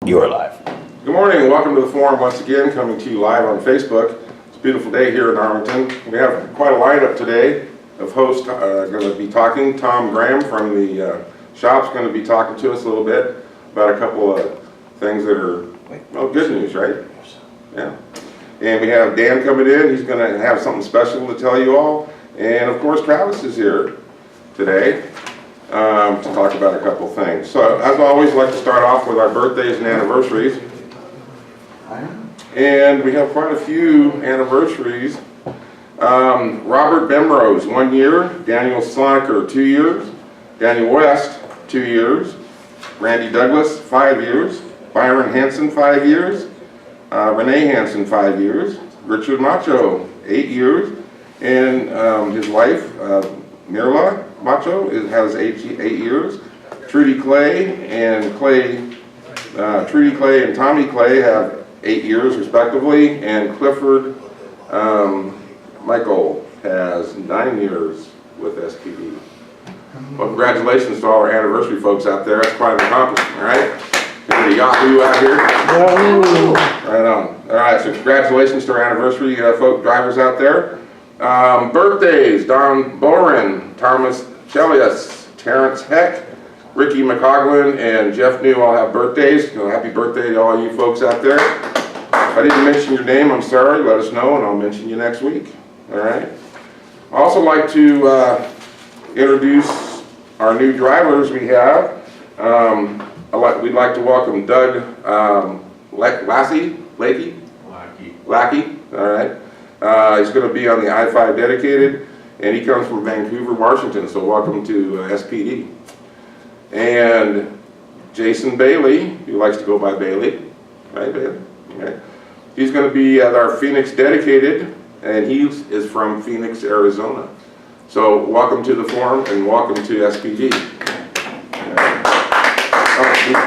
You are live. Good morning. Welcome to the forum once again, coming to you live on Facebook. It's a beautiful day here in Arlington. We have quite a lineup today of hosts going to be talking. Tom Graham from the shop's going to be talking to us a little bit about a couple of things that are, well, good news, right? Yeah. And we have Dan coming in. He's going to have something special to tell you all. And of course, Travis is here today to talk about a couple things. So, as always, I'd like to start off with our birthdays and anniversaries. And we have quite a few anniversaries. Robert Bemrose, 1 year. Daniel Sloniker, 2 years. Daniel West, 2 years. Randy Douglas, 5 years. Byron Hansen, 5 years. Renee Hansen, 5 years. Richard Macho, 8 years. And his wife, Mirla Macho, has 8 years. Trudy Clay and Tommy Clay have 8 years respectively, and Clifford Michael has 9 years with SPD. Well, congratulations to all our anniversary folks out there. That's quite an accomplishment, all right? Anybody Yahoo out here? Yahoo! Right on. All right, so congratulations to our anniversary folk drivers out there. Birthdays: Don Boren, Thomas Chelius, Terrence Heck, Ricky McCoglin, and Jeff New all have birthdays. Happy birthday to all you folks out there. If I didn't mention your name, I'm sorry. Let us know and I'll mention you next week. All right. I'd also like to introduce our new drivers we have. We'd like to welcome Doug Lackey. All right. He's going to be on the I-5 dedicated, and he comes from Vancouver, Washington, so welcome to SPD. And Jason Bailey, who likes to go by Bailey, right, Bailey? Okay. He's going to be at our Phoenix dedicated, and he is from Phoenix, Arizona. So welcome to the forum, and welcome to SPD.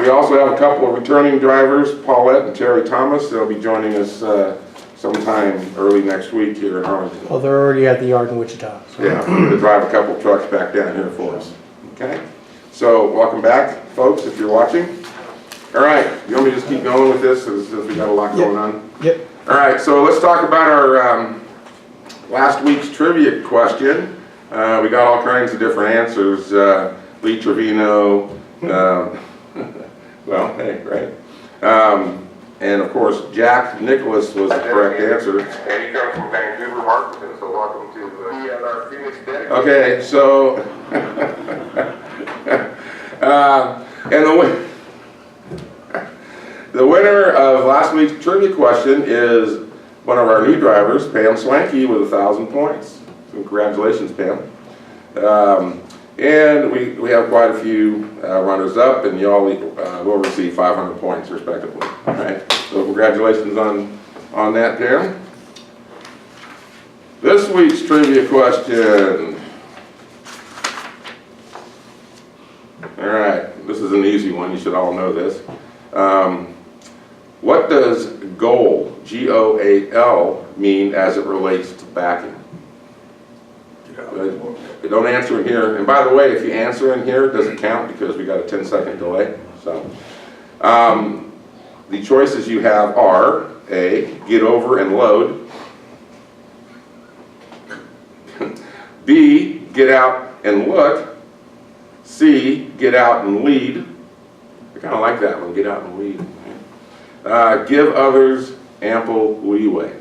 We also have a couple of returning drivers, Paulette and Terry Thomas. They'll be joining us sometime early next week here in Arlington. Oh, they're already at the yard in Wichita. So. Yeah, to drive a couple trucks back down here for us. Okay, so welcome back, folks, if you're watching. All right, you want me to just keep going with this since we got a lot going on? Yep. All right, so let's talk about our last week's trivia question. We got all kinds of different answers. Lee Trevino, well, hey, right? And of course, Jack Nicholas was the correct answer. And he comes from Vancouver, Washington, so welcome to our Phoenix dedicated. Okay, so, and the winner of last week's trivia question is one of our new drivers, Pam Swanky, with 1,000 points. So congratulations, Pam. And we have quite a few runners up, and you all will receive 500 points respectively. All right. So congratulations on that, Pam. This week's trivia question. All right. This is an easy one. You should all know this. What does GOAL, G-O-A-L, mean as it relates to backing? Don't answer in here. And by the way, if you answer in here, it doesn't count because we got a 10-second delay. So, the choices you have are A, get over and load. B, get out and look. C, get out and lead. I kind of like that one, get out and lead. Give others ample leeway.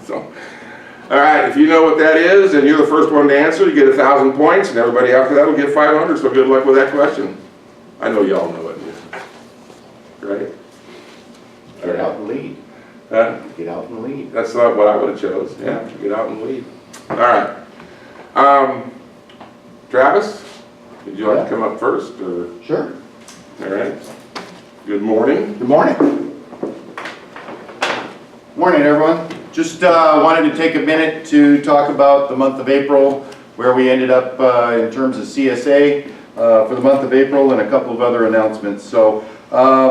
So, all right, if you know what that is and you're the first one to answer, you get 1,000 points, and everybody after that will get 500, so good luck with that question. I know you all know it. Right? Get out and lead. Huh? Get out and lead. That's not what I would have chose. Yeah, get out and lead. All right. Travis, would you like to come up first? Or? Sure. All right. Good morning. Good morning. Morning, everyone. Just wanted to take a minute to talk about the month of April, where we ended up in terms of CSA for the month of April, and a couple of other announcements. So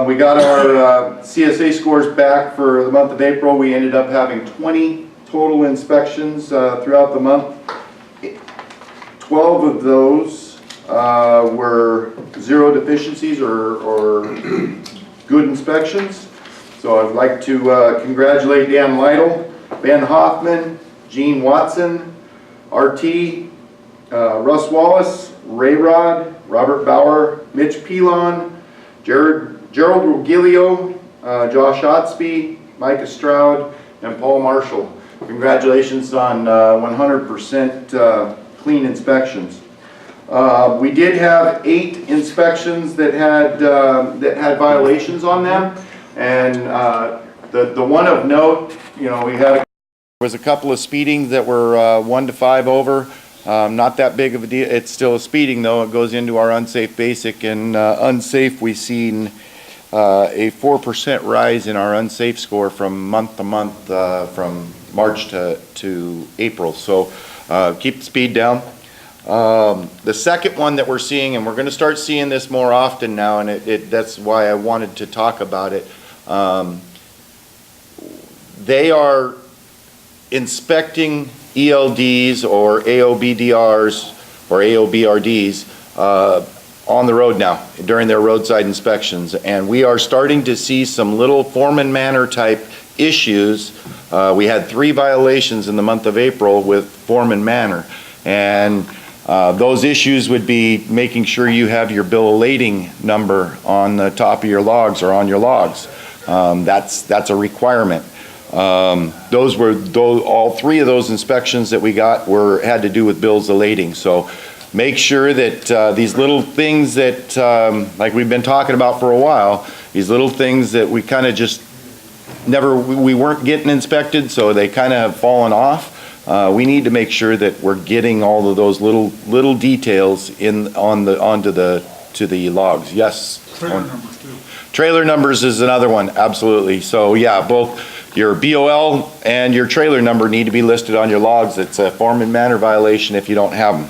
we got our CSA scores back for the month of April. We ended up having 20 total inspections throughout the month. 12 of those were 0 deficiencies or good inspections. So I'd like to congratulate Dan Lytle, Ben Hoffman, Gene Watson, RT, Russ Wallace, Ray Rod, Robert Bauer, Mitch Pilon, Gerald Rugilio, Josh Otsby, Micah Stroud, and Paul Marshall. Congratulations on 100% clean inspections. We did have 8 inspections that had violations on them, and the one of note, you know, was a couple of speedings that were 1 to 5 over. Not that big of a deal. It's still a speeding though. It goes into our unsafe basic, and unsafe, we've seen a 4% rise in our unsafe score from month to month, from March to April. So keep the speed down. The second one that we're seeing, and we're going to start seeing this more often now, and that's why I wanted to talk about it. They are inspecting ELDs or AOBDRs or AOBRDs on the road now during their roadside inspections, and we are starting to see some little Foreman Manor type issues. We had 3 violations in the month of April with Foreman Manor, and those issues would be making sure you have your bill of lading number on the top of your logs or on your logs. That's a requirement. All 3 of those inspections that we got had to do with bills of lading. So make sure that these little things that, like we've been talking about for a while, these little things that we kind of just we weren't getting inspected, so they kind of have fallen off. We need to make sure that we're getting all of those little details onto the logs. Yes. Trailer numbers too. Trailer numbers is another one, absolutely. So yeah, both your BOL and your trailer number need to be listed on your logs. It's a Foreman Manor violation if you don't have them.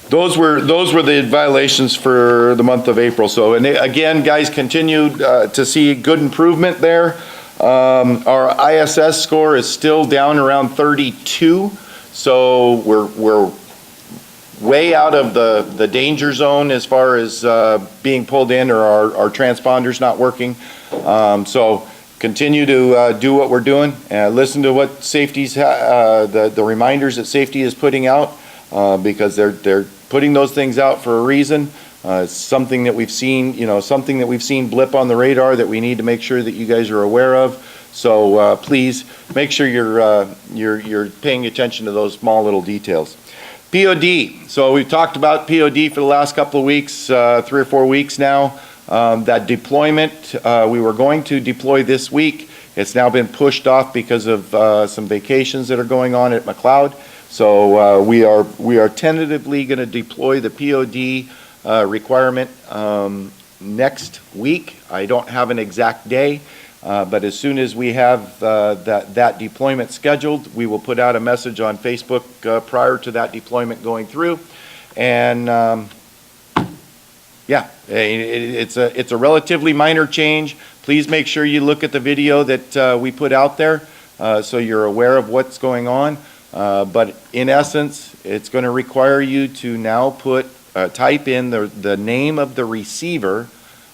Those were the violations for the month of April. So, and again, guys, continue to see good improvement there. Our ISS score is still down around 32, so we're way out of the danger zone as far as being pulled in or our transponders not working. So continue to do what we're doing and listen to what safety's the reminders that safety is putting out, because they're putting those things out for a reason. It's something that we've seen, something that we've seen blip on the radar that we need to make sure that you guys are aware of. So please make sure you're paying attention to those small little details. POD. So we've talked about POD for the last couple of weeks, 3 or 4 weeks now. That deployment, we were going to deploy this week. It's now been pushed off because of some vacations that are going on at McLeod. So we are tentatively going to deploy the POD requirement next week. I don't have an exact day, but as soon as we have that deployment scheduled, we will put out a message on Facebook prior to that deployment going through. And yeah, it's a relatively minor change. Please make sure you look at the video that we put out there so you're aware of what's going on. But in essence, it's going to require you to now type in the name of the receiver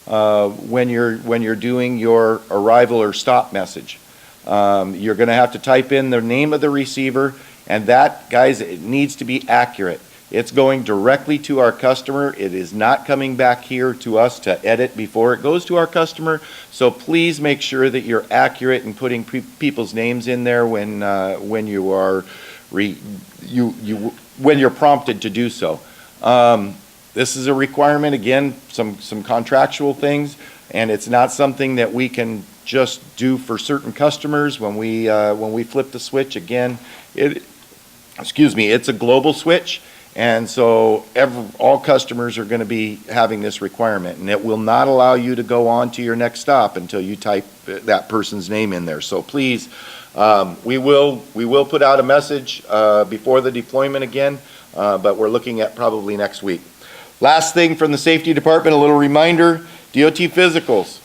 when you're doing your arrival or stop message. You're going to have to type in the name of the receiver, and that, guys, it needs to be accurate. It's going directly to our customer. It is not coming back here to us to edit before it goes to our customer. So please make sure that you're accurate in putting people's names in there when you are when you're prompted to do so. This is a requirement, again, some contractual things, and it's not something that we can just do for certain customers when we flip the switch. Again, it's a global switch, and so all customers are going to be having this requirement, and it will not allow you to go on to your next stop until you type that person's name in there. So please, we will put out a message before the deployment again, but we're looking at probably next week. Last thing from the safety department, a little reminder, DOT physicals.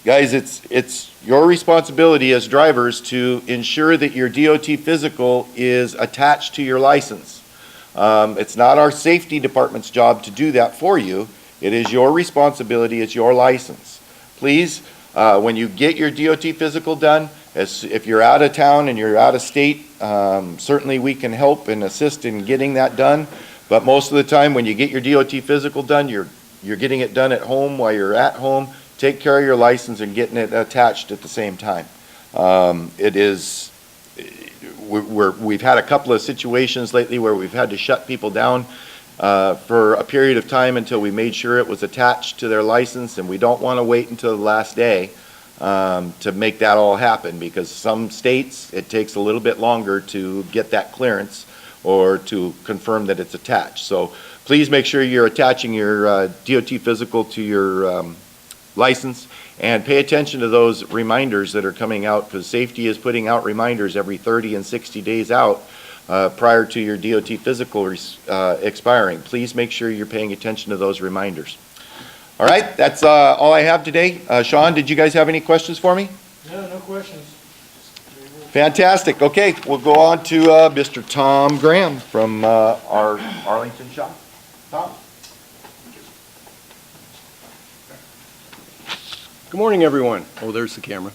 Guys, it's your responsibility as drivers to ensure that your DOT physical is attached to your license. It's not our safety department's job to do that for you. It is your responsibility, it's your license. Please, when you get your DOT physical done, if you're out of town and you're out of state, certainly we can help and assist in getting that done. But most of the time, when you get your DOT physical done, you're getting it done at home while you're at home. Take care of your license and getting it attached at the same time. We've had a couple of situations lately where we've had to shut people down for a period of time until we made sure it was attached to their license, and we don't want to wait until the last day to make that all happen, because some states it takes a little bit longer to get that clearance or to confirm that it's attached. So please make sure you're attaching your DOT physical to your license, and pay attention to those reminders that are coming out, because safety is putting out reminders every 30 and 60 days out prior to your DOT physical expiring. Please make sure you're paying attention to those reminders. All right, that's all I have today. Sean, did you guys have any questions for me? No questions. Fantastic. Okay, we'll go on to Mr. Tom Graham from our Arlington shop. Tom? Good morning, everyone. Oh, there's the camera.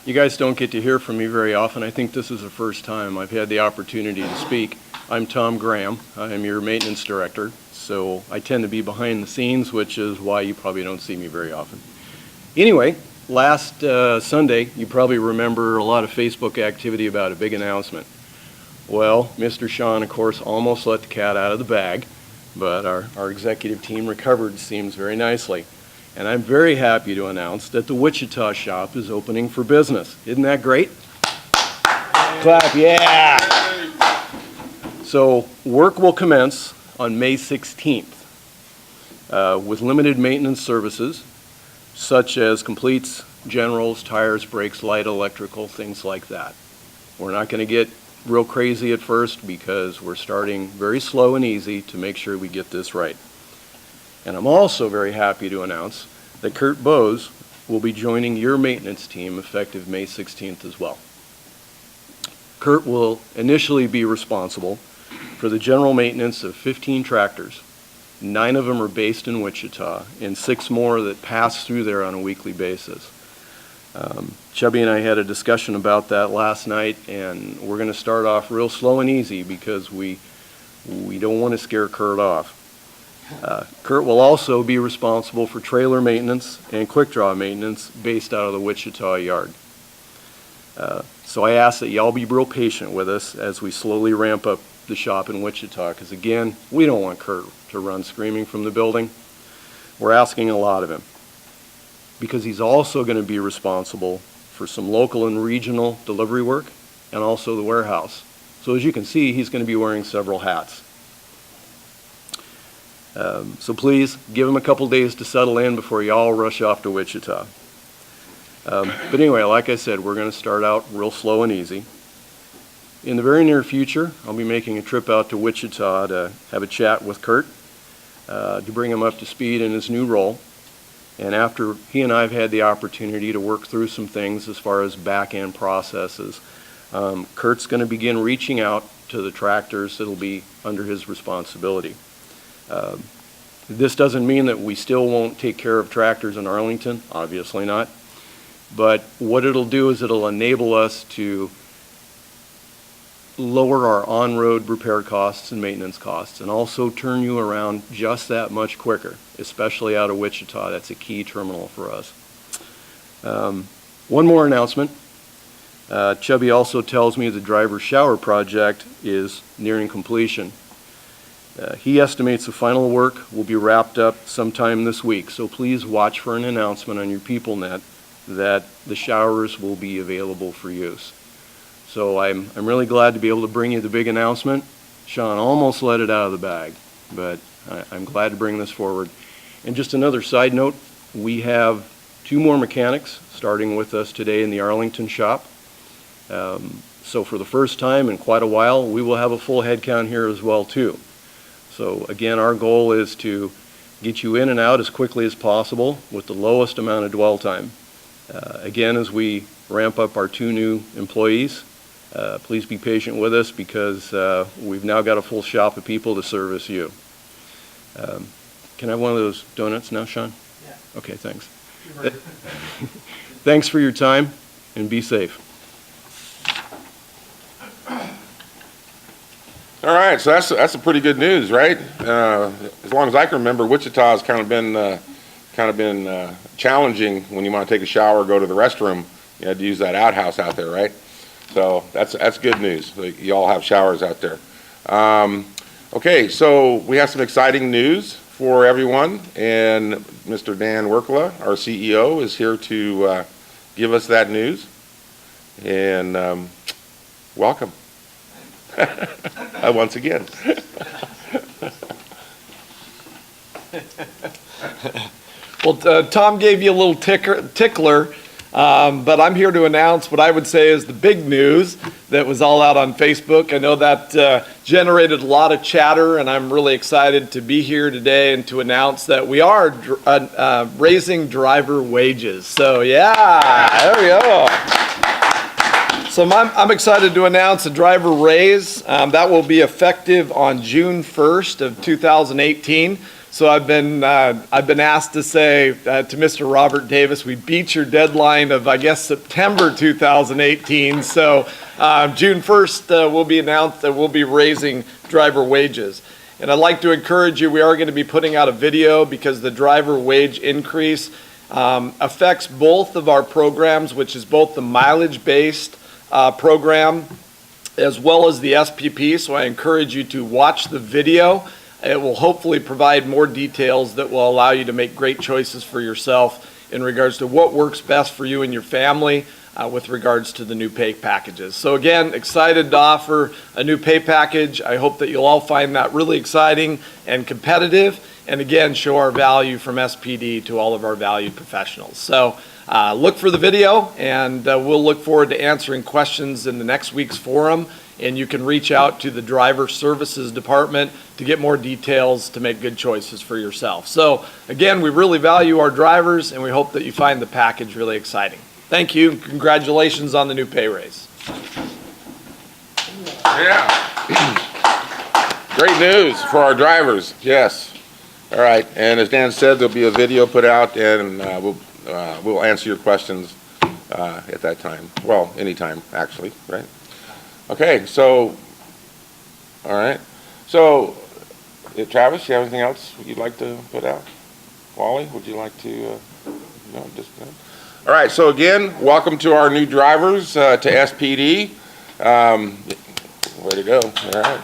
You guys don't get to hear from me very often. I think this is the first time I've had the opportunity to speak. I'm Tom Graham. I am your maintenance director, so I tend to be behind the scenes, which is why you probably don't see me very often. Anyway, last Sunday, you probably remember a lot of Facebook activity about a big announcement. Well, Mr. Sean, of course, almost let the cat out of the bag, but our executive team recovered, seems very nicely. And I'm very happy to announce that the Wichita shop is opening for business. Isn't that great? Clap, yeah! So work will commence on May 16th with limited maintenance services such as completes, generals, tires, brakes, light, electrical, things like that. We're not going to get real crazy at first because we're starting very slow and easy to make sure we get this right. And I'm also very happy to announce that Kurt Bose will be joining your maintenance team effective May 16th as well. Kurt will initially be responsible for the general maintenance of 15 tractors. 9 of them are based in Wichita, and 6 more that pass through there on a weekly basis. Chubby and I had a discussion about that last night, and we're going to start off real slow and easy because we don't want to scare Kurt off. Kurt will also be responsible for trailer maintenance and quick draw maintenance based out of the Wichita yard. So I ask that y'all be real patient with us as we slowly ramp up the shop in Wichita, because again, we don't want Kurt to run screaming from the building. We're asking a lot of him, because he's also going to be responsible for some local and regional delivery work and also the warehouse. So as you can see, he's going to be wearing several hats. So please give him a couple days to settle in before y'all rush off to Wichita. But anyway, like I said, we're going to start out real slow and easy. In the very near future, I'll be making a trip out to Wichita to have a chat with Kurt to bring him up to speed in his new role. And after he and I have had the opportunity to work through some things as far as back-end processes, Kurt's going to begin reaching out to the tractors that'll be under his responsibility. This doesn't mean that we still won't take care of tractors in Arlington, obviously not. But what it'll do is it'll enable us to lower our on-road repair costs and maintenance costs, and also turn you around just that much quicker, especially out of Wichita. That's a key terminal for us. One more announcement. Chubby also tells me the driver shower project is nearing completion. He estimates the final work will be wrapped up sometime this week, so please watch for an announcement on your PeopleNet that the showers will be available for use. So I'm really glad to be able to bring you the big announcement. Sean almost let it out of the bag, but I'm glad to bring this forward. And just another side note, we have 2 more mechanics starting with us today in the Arlington shop. So for the first time in quite a while, we will have a full head count here as well too. So again, our goal is to get you in and out as quickly as possible with the lowest amount of dwell time. Again, as we ramp up our 2 new employees, please be patient with us because we've now got a full shop of people to service you. Can I have one of those donuts now, Sean? Yeah. Okay, thanks. Thanks for your time, and be safe. All right, so that's a pretty good news, right? As long as I can remember, Wichita has kind of been challenging when you want to take a shower or go to the restroom. You had to use that outhouse out there, right? So that's good news. You all have showers out there. Okay, so we have some exciting news for everyone, and Mr. Dan Werkla, our CEO, is here to give us that news. And welcome. Once again. Well, Tom gave you a little tickler, but I'm here to announce what I would say is the big news that was all out on Facebook. I know that generated a lot of chatter, and I'm really excited to be here today and to announce that we are raising driver wages. So yeah, there we go. So I'm excited to announce a driver raise that will be effective on June 1st of 2018. So I've been asked to say to Mr. Robert Davis, we beat your deadline of, I guess, September 2018. So June 1st will be announced that we'll be raising driver wages. And I'd like to encourage you, we are going to be putting out a video because the driver wage increase affects both of our programs, which is both the mileage-based program as well as the SPP. So I encourage you to watch the video. It will hopefully provide more details that will allow you to make great choices for yourself in regards to what works best for you and your family with regards to the new pay packages. So again, excited to offer a new pay package. I hope that you'll all find that really exciting and competitive, and again, show our value from SPD to all of our valued professionals. So look for the video, and we'll look forward to answering questions in the next week's forum. And you can reach out to the Driver Services Department to get more details to make good choices for yourself. So again, we really value our drivers, and we hope that you find the package really exciting. Thank you. Congratulations on the new pay raise. Yeah. Great news for our drivers. Yes. All right. And as Dan said, there'll be a video put out, and we'll answer your questions at that time. Well, anytime, actually, right? Okay, so, all right. So, Travis, you have anything else you'd like to put out? Wally, would you like to, no, just, no? All right, so again, welcome to our new drivers to SPD. Way to go, all right.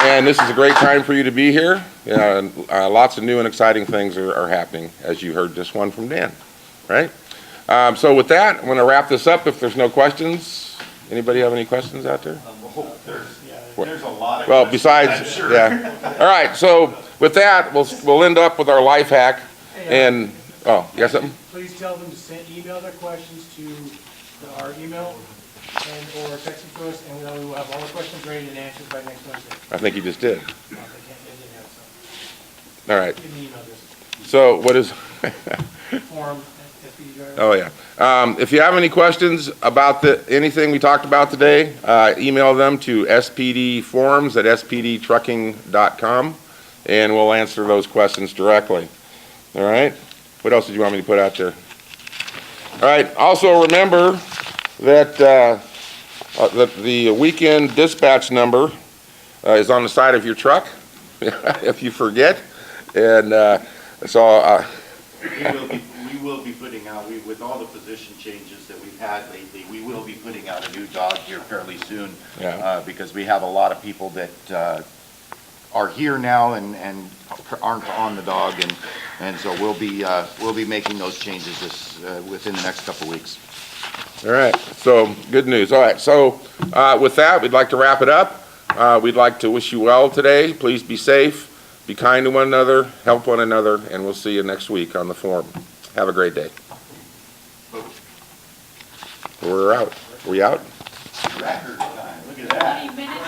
And this is a great time for you to be here. Lots of new and exciting things are happening, as you heard this one from Dan, right? So with that, I'm going to wrap this up if there's no questions. Anybody have any questions out there? There's a lot of Well, questions, besides, I'm sure. yeah. All right, so with that, we'll end up with our life hack. And, oh, you got something? Please tell them to email their questions to our email or text them to us, and we will have all the questions ready and answered by next Wednesday. I think you just did. No, they didn't have some. All right, Give me email address. so what is, Form, SPD driver. oh, yeah. If you have any questions about anything we talked about today, email them to spdforums@spdtrucking.com, and we'll answer those questions directly. All right? What else did you want me to put out there? All right. Also remember that the weekend dispatch number is on the side of your truck, if you forget. And so... We will be putting out, with all the position changes that we've had lately, we will be putting out a new dog here fairly soon. Yeah. Because we have a lot of people that are here now and aren't on the dog, and so we'll be making those changes within the next couple weeks. All right, so good news. All right, so with that, we'd like to wrap it up. We'd like to wish you well today. Please be safe, be kind to one another, help one another, and we'll see you next week on the forum. Have a great day. We're out. Are we out? Record time, look at that. 20 minutes.